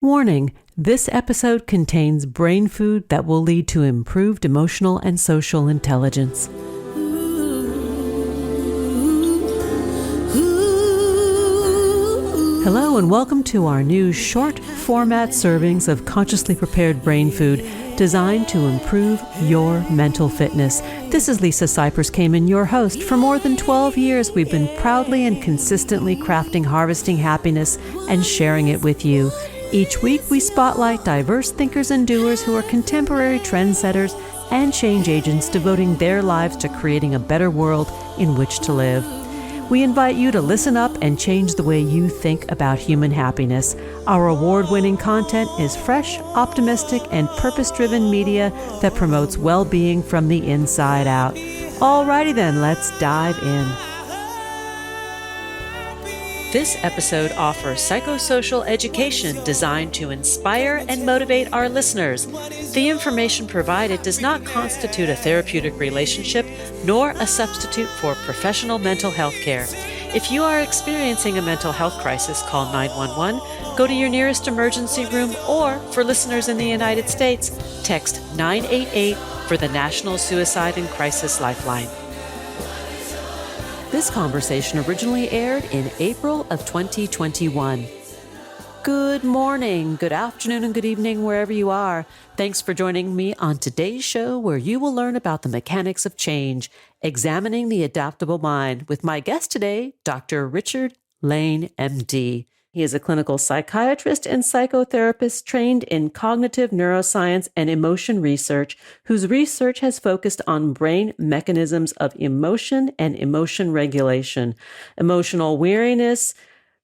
Warning, this episode contains brain food that will lead to improved emotional and social intelligence. Hello and welcome to our new short format servings of consciously prepared brain food designed to improve your mental fitness. This is Lisa Cypers Kamen, your host. For more than 12 years, we've been proudly and consistently crafting harvesting happiness and sharing it with you. Each week, we spotlight diverse thinkers and doers who are contemporary trendsetters and change agents devoting their lives to creating a better world in which to live. We invite you to listen up and change the way you think about human happiness. Our award-winning content is fresh, optimistic, and purpose-driven media that promotes well-being from the inside out. Alrighty then, let's dive in. This episode offers psychosocial education designed to inspire and motivate our listeners. The information provided does not constitute a therapeutic relationship nor a substitute for professional mental health care. If you are experiencing a mental health crisis, call 911, go to your nearest emergency room, or for listeners in the United States, text 988 for the National Suicide and Crisis Lifeline. This conversation originally aired in April of 2021. Good morning, good afternoon, and good evening, wherever you are. Thanks for joining me on today's show, where you will learn about the mechanics of change, examining the adaptable mind, with my guest today, Dr. Richard Lane, MD. He is a clinical psychiatrist and psychotherapist trained in cognitive neuroscience and emotion research, whose research has focused on brain mechanisms of emotion and emotion regulation, emotional weariness,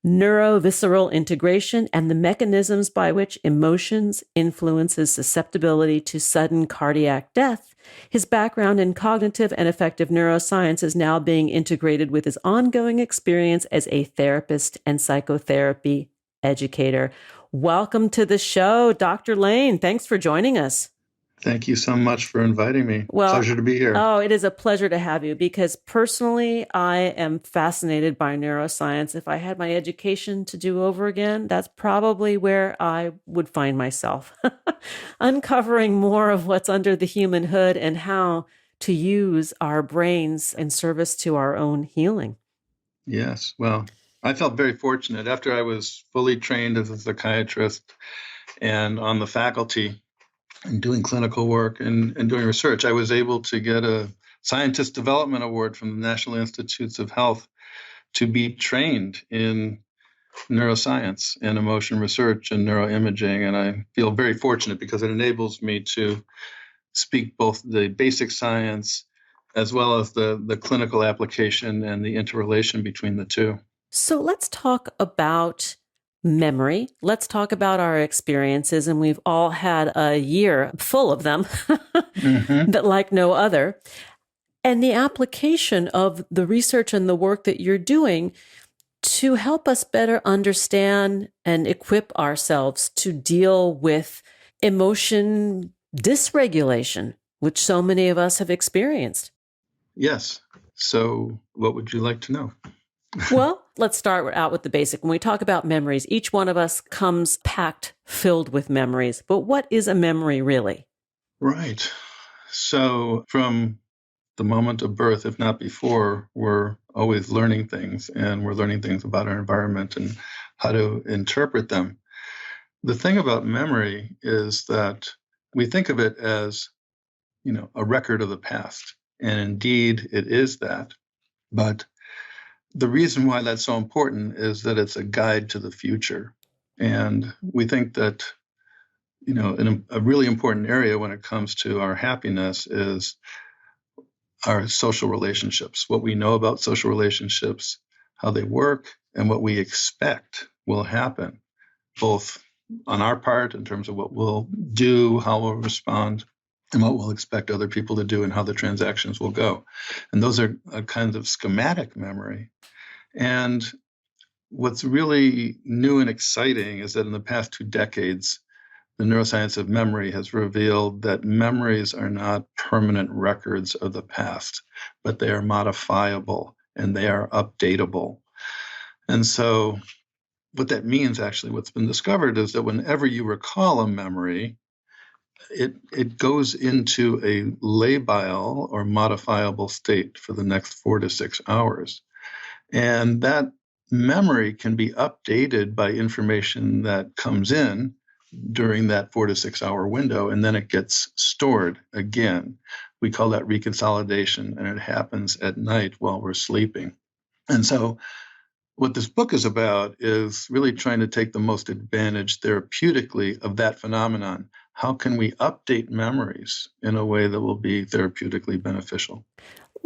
neurovisceral integration, and the mechanisms by which emotions influences susceptibility to sudden cardiac death. His background in cognitive and affective neuroscience is now being integrated with his ongoing experience as a therapist and psychotherapy educator. Welcome to the show, Dr. Lane. Thanks for joining us. Thank you so much for inviting me. Pleasure to be here. Oh, it is a pleasure to have you, because personally, I am fascinated by neuroscience. If I had my education to do over again, that's probably where I would find myself, uncovering more of what's under the human hood and how to use our brains in service to our own healing. Yes. Well, I felt very fortunate. After I was fully trained as a psychiatrist and on the faculty, and doing clinical work and doing research, I was able to get a Scientist Development Award from the National Institutes of Health to be trained in neuroscience and emotion research and neuroimaging. And I feel very fortunate because it enables me to speak both the basic science as well as the clinical application and the interrelation between the two. So let's talk about memory. Let's talk about our experiences, and we've all had a year full of them that like no other. And the application of the research and the work that you're doing to help us better understand and equip ourselves to deal with emotion dysregulation, which so many of us have experienced. Yes. So what would you like to know? Well, let's start out with the basic. When we talk about memories, each one of us comes packed, filled with memories. But what is a memory really? Right. So from the moment of birth, if not before, we're always learning things, and we're learning things about our environment and how to interpret them. The thing about memory is that we think of it as, a record of the past. And indeed, it is that. But the reason why that's so important is that it's a guide to the future. And we think that, in a really important area when it comes to our happiness is our social relationships, what we know about social relationships, how they work, and what we expect will happen, both on our part in terms of what we'll do, how we'll respond, and what we'll expect other people to do, and how the transactions will go. And those are a kind of schematic memory. And what's really new and exciting is that in the past 2 decades, the neuroscience of memory has revealed that memories are not permanent records of the past, but they are modifiable and they are updatable. And so what that means, actually, what's been discovered is that whenever you recall a memory, it goes into a labile or modifiable state for the next 4 to 6 hours. And that memory can be updated by information that comes in during that 4 to 6 hour window, and then it gets stored again. We call that reconsolidation, and it happens at night while we're sleeping. And so what this book is about is really trying to take the most advantage therapeutically of that phenomenon. How can we update memories in a way that will be therapeutically beneficial?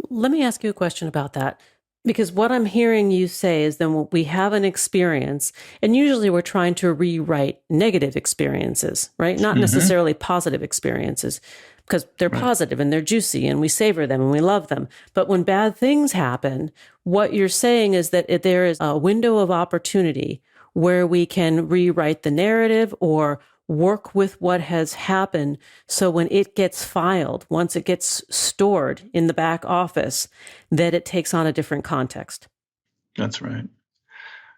Let me ask you a question about that. Because what I'm hearing you say is then we have an experience, and usually we're trying to rewrite negative experiences, right? Not necessarily positive experiences, because they're positive and they're juicy and we savor them and we love them. But when bad things happen, what you're saying is that there is a window of opportunity where we can rewrite the narrative or work with what has happened. So when it gets filed, once it gets stored in the back office, that it takes on a different context. That's right.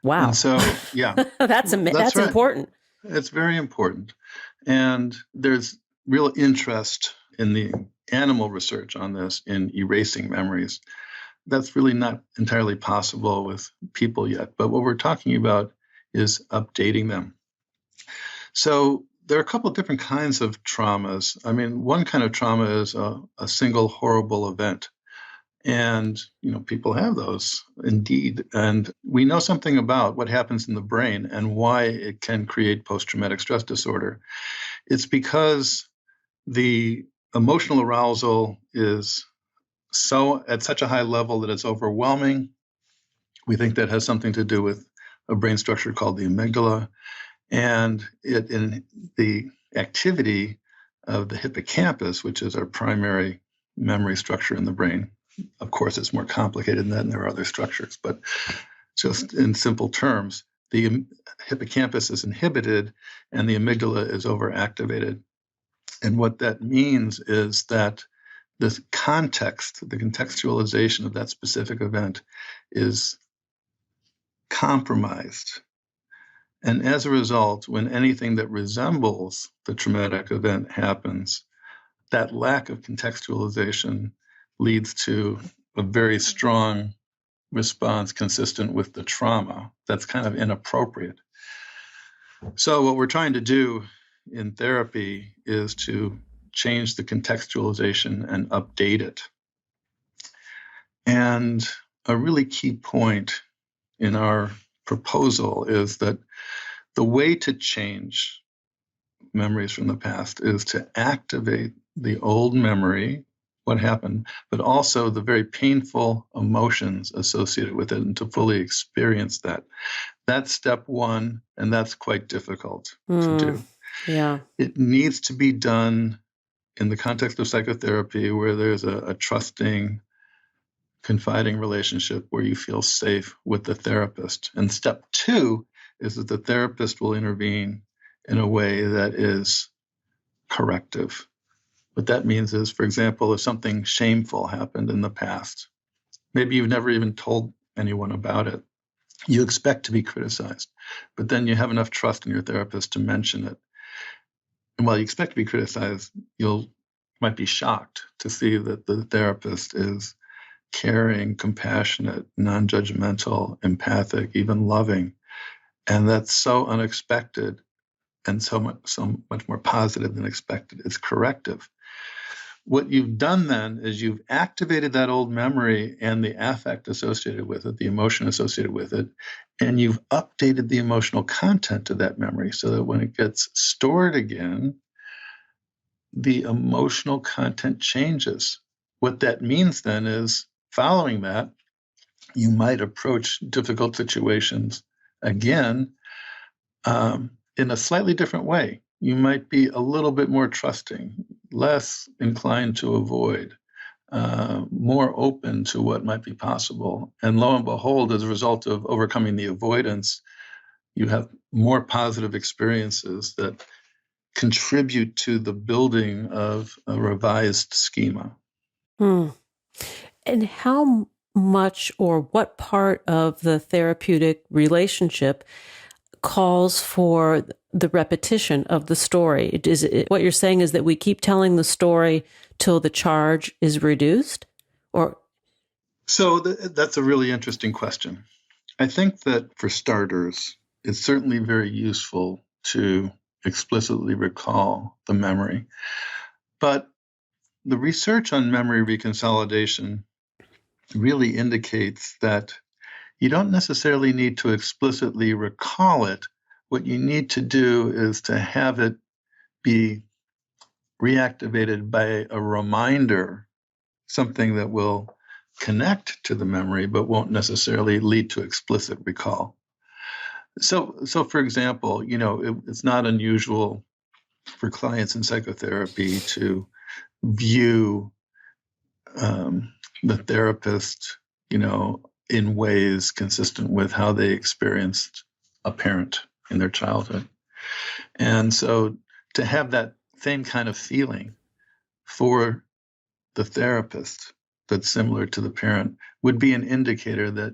Wow. And so, yeah. That's right. Important. It's very important. And there's real interest in the animal research on this, in erasing memories. That's really not entirely possible with people yet. But what we're talking about is updating them. So there are a couple of different kinds of traumas. I mean, one kind of trauma is a single horrible event. And, people have those indeed. And we know something about what happens in the brain and why it can create post-traumatic stress disorder. It's because the emotional arousal is at such a high level that it's overwhelming. We think that has something to do with a brain structure called the amygdala. And in the activity of the hippocampus, which is our primary memory structure in the brain. Of course, it's more complicated than that, and there are other structures. But just in simple terms, the hippocampus is inhibited and the amygdala is overactivated. And what that means is that the context, the contextualization of that specific event is compromised. And as a result, when anything that resembles the traumatic event happens, that lack of contextualization leads to a very strong response consistent with the trauma that's kind of inappropriate. So what we're trying to do in therapy is to change the contextualization and update it. And a really key point in our proposal is that the way to change memories from the past is to activate the old memory, what happened, but also the very painful emotions associated with it, and to fully experience that. That's step one, and that's quite difficult to do. Yeah. It needs to be done in the context of psychotherapy, where there's a trusting, confiding relationship where you feel safe with the therapist. And step two is that the therapist will intervene in a way that is corrective. What that means is, for example, if something shameful happened in the past, maybe you've never even told anyone about it, you expect to be criticized, but then you have enough trust in your therapist to mention it. And while you expect to be criticized, you might be shocked to see that the therapist is caring, compassionate, non-judgmental, empathic, even loving. And that's so unexpected and so much more positive than expected. It's corrective. What you've done then is you've activated that old memory and the affect associated with it, the emotion associated with it, and you've updated the emotional content of that memory so that when it gets stored again, the emotional content changes. What that means then is, following that, you might approach difficult situations again in a slightly different way. You might be a little bit more trusting, less inclined to avoid, more open to what might be possible. And lo and behold, as a result of overcoming the avoidance, you have more positive experiences that contribute to the building of a revised schema. And how much or what part of the therapeutic relationship calls for the repetition of the story. What you're saying is that we keep telling the story till the charge is reduced? Or So that's a really interesting question. I think that for starters, it's certainly very useful to explicitly recall the memory. But the research on memory reconsolidation really indicates that you don't necessarily need to explicitly recall it. What you need to do is to have it be reactivated by a reminder, something that will connect to the memory but won't necessarily lead to explicit recall. So for example, it's not unusual for clients in psychotherapy to view the therapist, in ways consistent with how they experienced a parent in their childhood. And so to have that same kind of feeling for the therapist that's similar to the parent would be an indicator that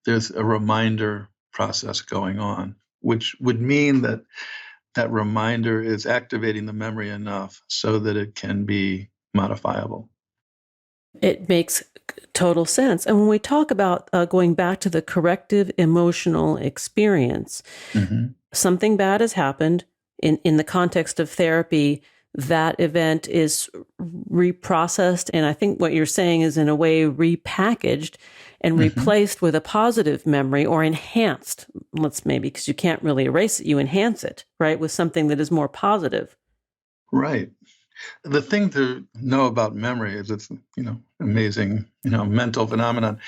there's a reminder process going on, which would mean that that reminder is activating the memory enough so that it can be modifiable. it makes total sense. And when we talk about going back to the corrective emotional experience, something bad has happened in the context of therapy. That event is reprocessed. And I think what you're saying is in a way repackaged and replaced with a positive memory or enhanced. Let's maybe, because you can't really erase it, you enhance it, right? With something that is more positive. Right. The thing to know about memory is it's, amazing, mental phenomenon.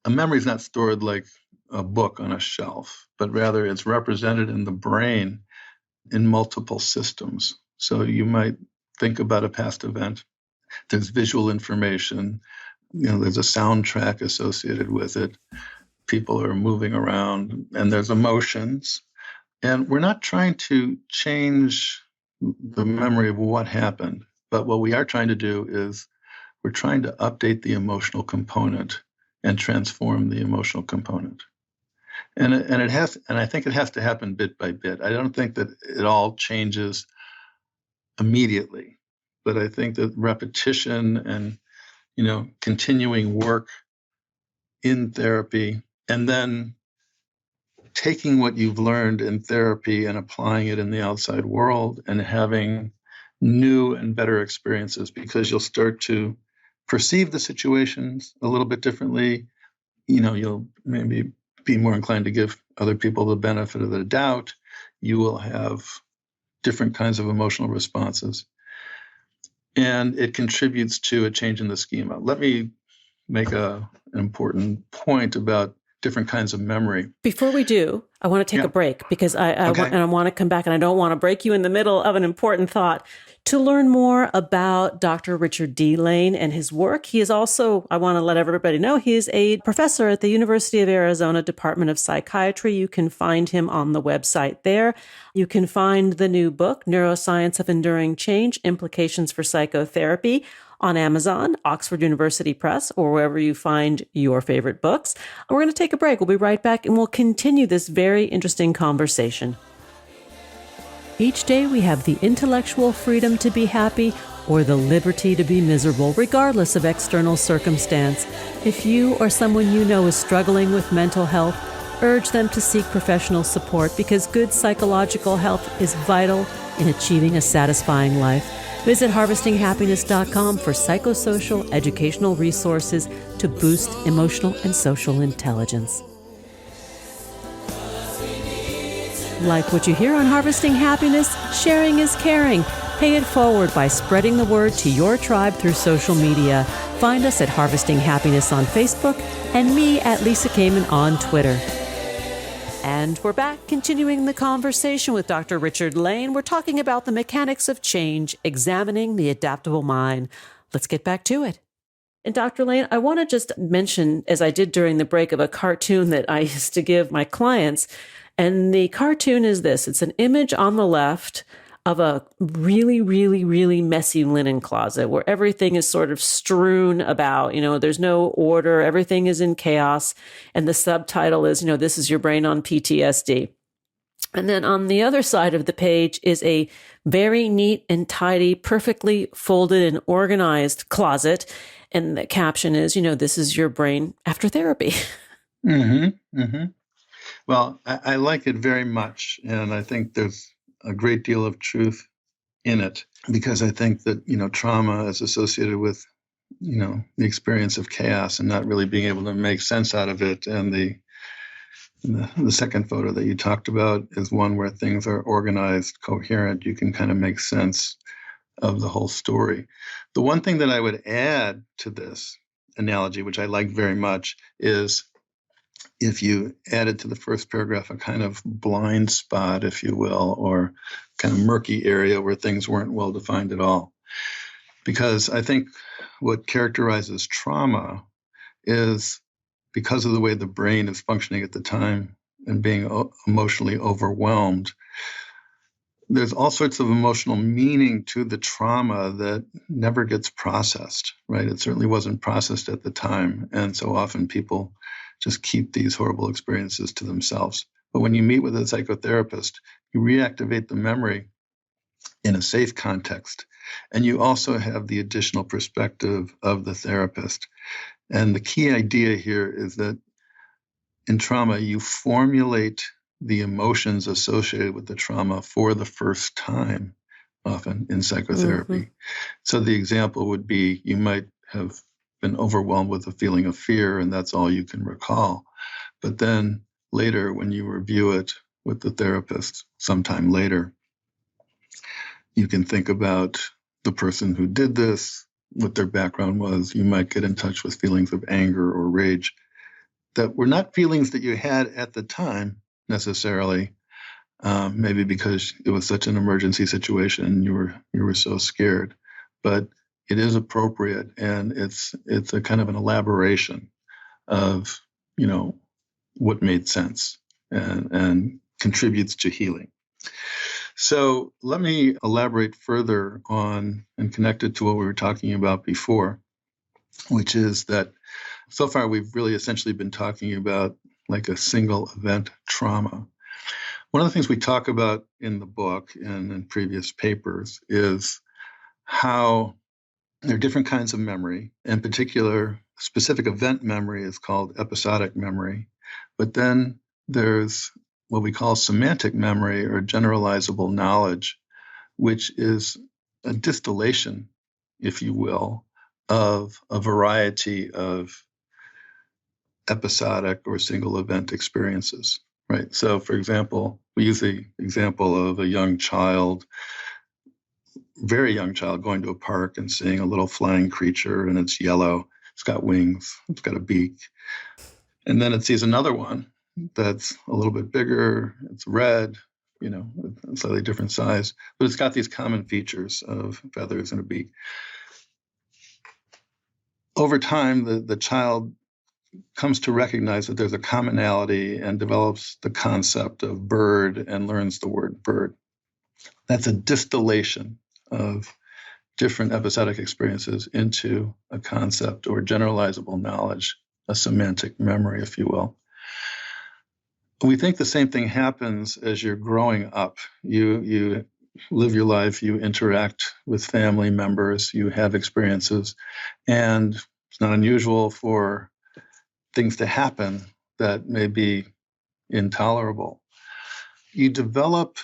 A memory is not stored like a book on a shelf, but rather it's represented in the brain in multiple systems. So you might think about a past event. There's visual information. There's a soundtrack associated with it. People are moving around, and there's emotions. And we're not trying to change the memory of what happened, but what we are trying to do is we're trying to update the emotional component and transform the emotional component. And I think it has to happen bit by bit. I don't think that it all changes immediately, but I think that repetition and continuing work in therapy, and then taking what you've learned in therapy and applying it in the outside world and having new and better experiences, because you'll start to perceive the situations a little bit differently. You'll maybe be more inclined to give other people the benefit of the doubt. You will have different kinds of emotional responses. And it contributes to a change in the schema. Let me make an important point about different kinds of memory. Before we do, I want to take a break because I want to come back, and I don't want to break you in the middle of an important thought. To learn more about Dr. Richard D. Lane and his work, he is also, I want to let everybody know, he is a professor at the University of Arizona Department of Psychiatry. You can find him on the website there. You can find the new book, Neuroscience of Enduring Change, Implications for Psychotherapy, on Amazon, Oxford University Press, or wherever you find your favorite books. We're going to take a break. We'll be right back, and we'll continue this very interesting conversation. Each day we have the intellectual freedom to be happy or the liberty to be miserable, regardless of external circumstance. If you or someone you know is struggling with mental health, urge them to seek professional support, because good psychological health is vital in achieving a satisfying life. Visit harvestinghappiness.com for psychosocial educational resources to boost emotional and social intelligence. Like what you hear on Harvesting Happiness? Sharing is caring. Pay it forward by spreading the word to your tribe through social media. Find us at Harvesting Happiness on Facebook and me at Lisa Kamen on Twitter. And we're back, continuing the conversation with Dr. Richard Lane. We're talking about the mechanics of change, examining the adaptable mind. Let's get back to it. And Dr. Lane, I want to just mention, as I did during the break, of a cartoon that I used to give my clients. And the cartoon is this. It's an image on the left of a really, really, really messy linen closet where everything is sort of strewn about. There's no order. Everything is in chaos. And the subtitle is, this is your brain on PTSD. And then on the other side of the page is a very neat and tidy, perfectly folded and organized closet. And the caption is, this is your brain after therapy. Mm-hmm. Mm-hmm. Well, I like it very much. And I think there's a great deal of truth in it, because I think that, trauma is associated with, the experience of chaos and not really being able to make sense out of it. And the second photo that you talked about is one where things are organized, coherent. You can kind of make sense of the whole story. The one thing that I would add to this analogy, which I like very much, is if you added to the first paragraph a kind of blind spot, if you will, or kind of murky area where things weren't well defined at all. Because I think what characterizes trauma is, because of the way the brain is functioning at the time and being emotionally overwhelmed, there's all sorts of emotional meaning to the trauma that never gets processed, right? It certainly wasn't processed at the time. And so often people just keep these horrible experiences to themselves. But when you meet with a psychotherapist, you reactivate the memory in a safe context. And you also have the additional perspective of the therapist. And the key idea here is that in trauma, you formulate the emotions associated with the trauma for the first time, often in psychotherapy. Mm-hmm. So the example would be, you might have been overwhelmed with a feeling of fear, and that's all you can recall. But then later, when you review it with the therapist sometime later, you can think about the person who did this, what their background was. You might get in touch with feelings of anger or rage that were not feelings that you had at the time necessarily, maybe because it was such an emergency situation and you were so scared. But it is appropriate, and it's a kind of an elaboration of what made sense and contributes to healing. So let me elaborate further on and connect it to what we were talking about before, which is that so far we've really essentially been talking about like a single event trauma. One of the things we talk about in the book and in previous papers is how there are different kinds of memory. In particular, specific event memory is called episodic memory. But then there's what we call semantic memory or generalizable knowledge, which is a distillation, if you will, of a variety of episodic or single event experiences, right? So, for example, we use the example of a young child, very young child, going to a park and seeing a little flying creature, and it's yellow, it's got wings, it's got a beak. And then it sees another one that's a little bit bigger, it's red, a slightly different size, but it's got these common features of feathers and a beak. Over time, the child comes to recognize that there's a commonality and develops the concept of bird and learns the word bird. That's a distillation of different episodic experiences into a concept or generalizable knowledge, a semantic memory, if you will. We think the same thing happens as you're growing up. You live your life, you interact with family members, you have experiences, and it's not unusual for things to happen that may be intolerable. You develop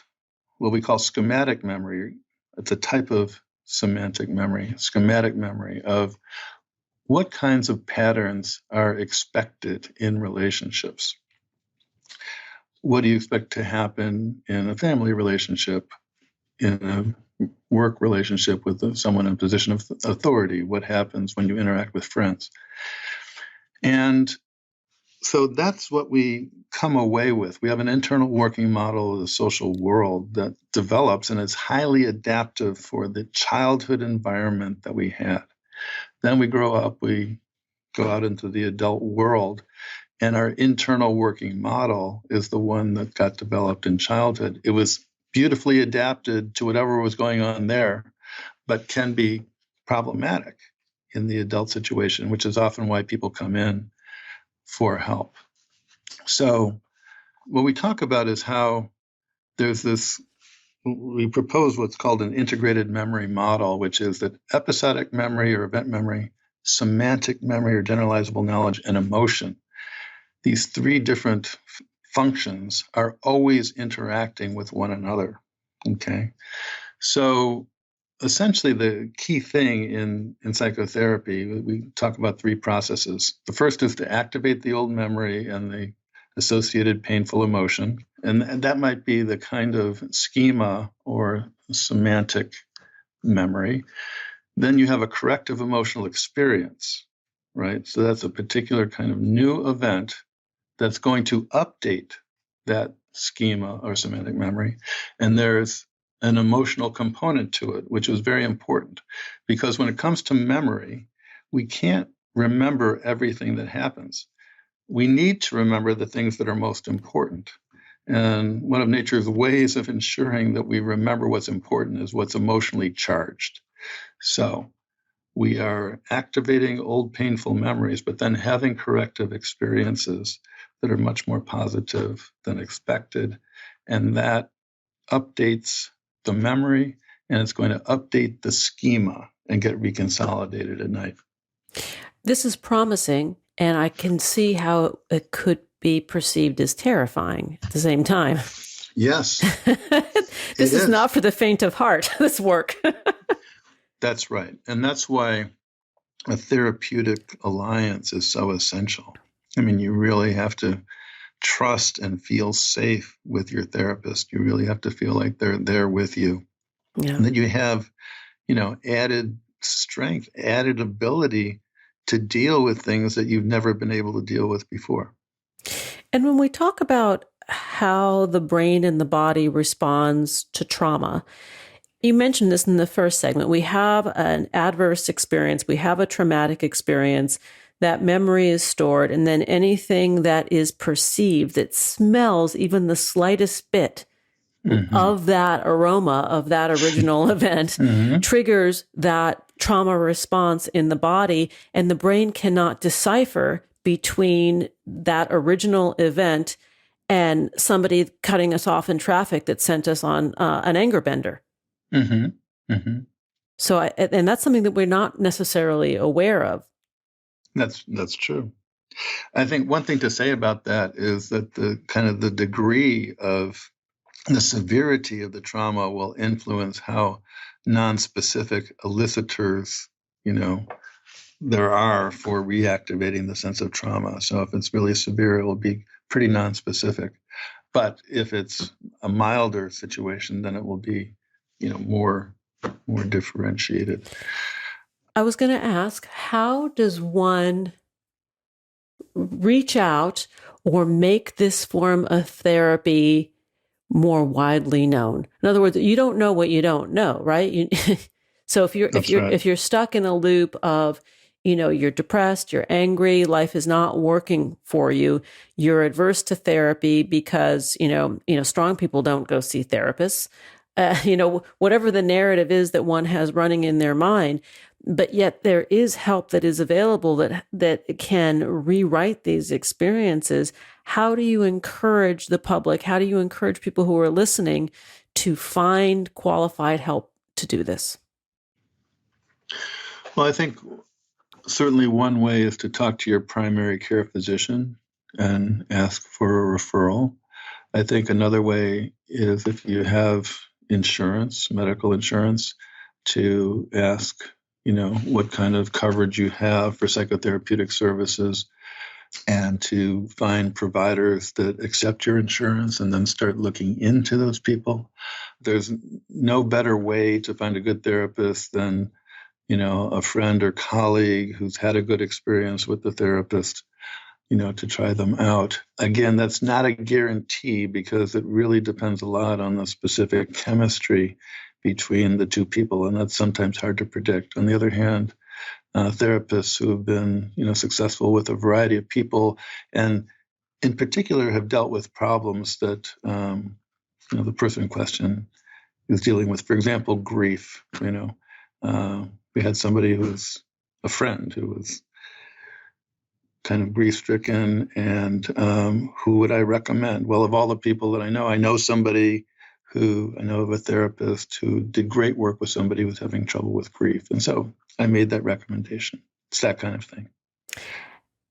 what we call schematic memory. It's a type of semantic memory, schematic memory of what kinds of patterns are expected in relationships. What do you expect to happen in a family relationship, in a work relationship with someone in a position of authority? What happens when you interact with friends? And so that's what we come away with. We have an internal working model of the social world that develops and is highly adaptive for the childhood environment that we had. Then we grow up, we go out into the adult world, and our internal working model is the one that got developed in childhood. It was beautifully adapted to whatever was going on there, but can be problematic in the adult situation, which is often why people come in for help. So what we talk about is how there's this, we propose what's called an integrated memory model, which is that episodic memory or event memory, semantic memory or generalizable knowledge, and emotion, these three different functions are always interacting with one another. Okay. So essentially the key thing in psychotherapy, we talk about three processes. The first is to activate the old memory and the associated painful emotion. And that might be the kind of schema or semantic memory. Then you have a corrective emotional experience, right? So that's a particular kind of new event that's going to update that schema or semantic memory. And there's an emotional component to it, which is very important, because when it comes to memory, we can't remember everything that happens. We need to remember the things that are most important. And one of nature's ways of ensuring that we remember what's important is what's emotionally charged. So we are activating old painful memories, but then having corrective experiences that are much more positive than expected. And that updates the memory, and it's going to update the schema and get reconsolidated at night. This is promising, and I can see how it could be perceived as terrifying at the same time. Yes. This is not for the faint of heart, this work. That's right. And that's why a therapeutic alliance is so essential. I mean, you really have to trust and feel safe with your therapist. You really have to feel like they're there with you. Yeah. And that you have, added strength, added ability to deal with things that you've never been able to deal with before. And when we talk about how the brain and the body responds to trauma, you mentioned this in the first segment. We have an adverse experience. We have a traumatic experience. That memory is stored. And then anything that is perceived, that smells even the slightest bit of that aroma of that original event, triggers that trauma response in the body. And the brain cannot decipher between that original event and somebody cutting us off in traffic that sent us on an anger bender. So, and that's something that we're not necessarily aware of. That's true. I think one thing to say about that is that the kind of the degree of the severity of the trauma will influence how non-specific elicitors, there are for reactivating the sense of trauma. So if it's really severe, it will be pretty non-specific. But if it's a milder situation, then it will be, more differentiated. I was going to ask, how does one reach out or make this form of therapy more widely known? In other words, you don't know what you don't know, right? So if you're stuck in a loop of, you're depressed, you're angry, life is not working for you, you're adverse to therapy because, strong people don't go see therapists, whatever the narrative is that one has running in their mind. But yet there is help that is available that can rewrite these experiences. How do you encourage the public? How do you encourage people who are listening to find qualified help to do this? Well, I think certainly one way is to talk to your primary care physician and ask for a referral. I think another way is if you have insurance, medical insurance, to ask what kind of coverage you have for psychotherapeutic services, and to find providers that accept your insurance and then start looking into those people. There's no better way to find a good therapist than, a friend or colleague who's had a good experience with the therapist, to try them out. Again, that's not a guarantee because it really depends a lot on the specific chemistry between the two people, and that's sometimes hard to predict. On the other hand, therapists who have been, successful with a variety of people, and in particular have dealt with problems that, the person in question is dealing with. For example, grief. We had somebody who was a friend who was kind of grief-stricken, and who would I recommend? Well, of all the people that I know somebody I know of a therapist who did great work with somebody who was having trouble with grief. And so I made that recommendation. It's that kind of thing.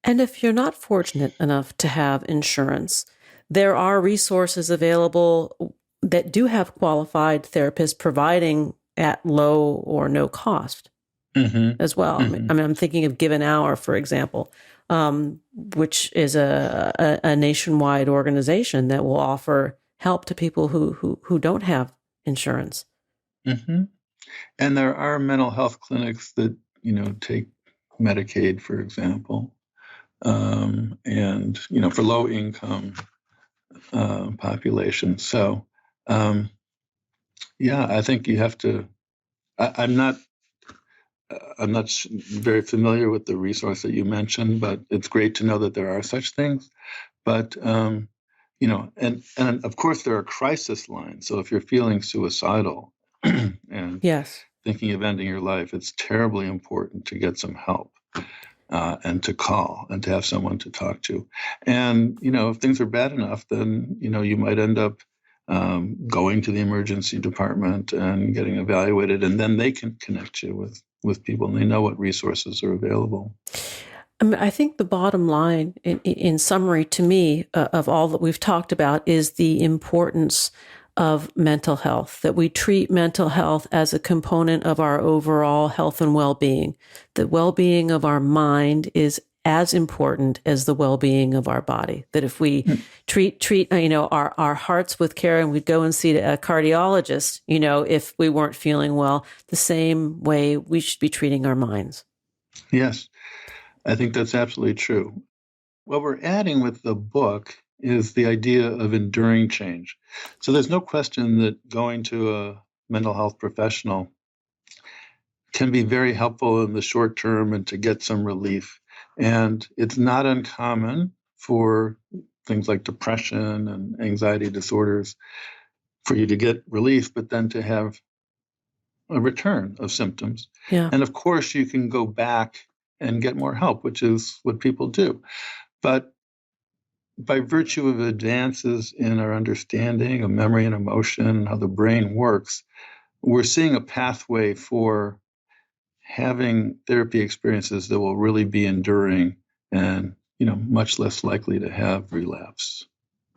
And if you're not fortunate enough to have insurance, there are resources available that do have qualified therapists providing at low or no cost as well. Mm-hmm. I mean, I'm thinking of Give an Hour, for example, which is a nationwide organization that will offer help to people who don't have insurance. Mm-hmm. And there are mental health clinics that, take Medicaid, for example, and, for low income populations. So, I think you have to, I'm not very familiar with the resource that you mentioned, but it's great to know that there are such things. But, and of course there are crisis lines. So if you're feeling suicidal and yes, thinking of ending your life, it's terribly important to get some help and to call and to have someone to talk to. And, if things are bad enough, then, you might end up going to the emergency department and getting evaluated, and then they can connect you with people, and they know what resources are available. I mean, I think the bottom line, in summary to me, of all that we've talked about is the importance of mental health, that we treat mental health as a component of our overall health and well-being. The well-being of our mind is as important as the well-being of our body. That if we treat our hearts with care, and we'd go and see a cardiologist, if we weren't feeling well, the same way we should be treating our minds. Yes, I think that's absolutely true. What we're adding with the book is the idea of enduring change. So there's no question that going to a mental health professional can be very helpful in the short term and to get some relief. And it's not uncommon for things like depression and anxiety disorders for you to get relief, but then to have a return of symptoms. Yeah. And of course, you can go back and get more help, which is what people do. But by virtue of advances in our understanding of memory and emotion and how the brain works, we're seeing a pathway for having therapy experiences that will really be enduring and, much less likely to have relapse.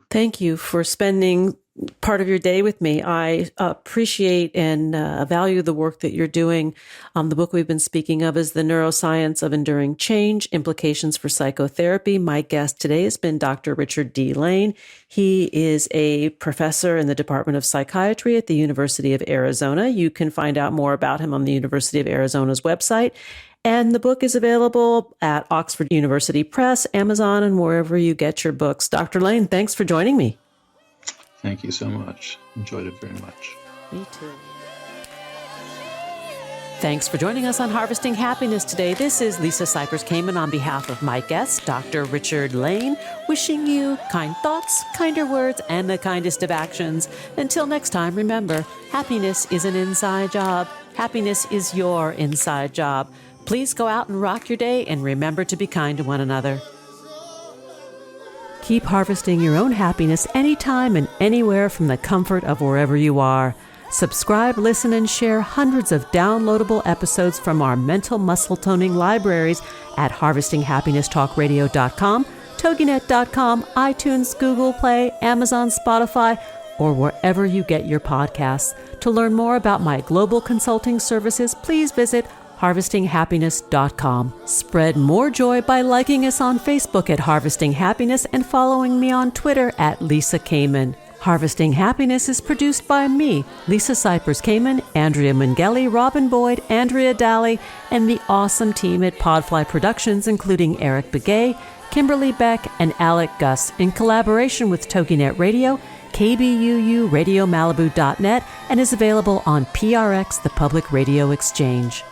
Thank you for spending part of your day with me. I appreciate and value the work that you're doing. The book we've been speaking of is The Neuroscience of Enduring Change, Implications for Psychotherapy. My guest today has been Dr. Richard D. Lane. He is a professor in the Department of Psychiatry at the University of Arizona. You can find out more about him on the University of Arizona's website. And the book is available at Oxford University Press, Amazon, and wherever you get your books. Dr. Lane, thanks for joining me. Thank you so much. Enjoyed it very much. Me too. Thanks for joining us on Harvesting Happiness today. This is Lisa Cypers Kamen on behalf of my guest, Dr. Richard Lane, wishing you kind thoughts, kinder words, and the kindest of actions. Until next time, remember, happiness is an inside job. Happiness is your inside job. Please go out and rock your day, and remember to be kind to one another. Keep harvesting your own happiness anytime and anywhere from the comfort of wherever you are. Subscribe, listen, and share hundreds of downloadable episodes from our mental muscle toning libraries at harvestinghappinesstalkradio.com, toginet.com, iTunes, Google Play, Amazon, Spotify, or wherever you get your podcasts. To learn more about my global consulting services, please visit harvestinghappiness.com. Spread more joy by liking us on Facebook at Harvesting Happiness and following me on Twitter at Lisa Kamen. Harvesting Happiness is produced by me, Lisa Cypers Kamen, Andrea Mungeli, Robin Boyd, Andrea Daly, and the awesome team at Podfly Productions, including Eric Begay, Kimberly Beck, and Alec Gus, in collaboration with TogiNet Radio, KBUU, RadioMalibu.net, and is available on PRX, the Public Radio Exchange.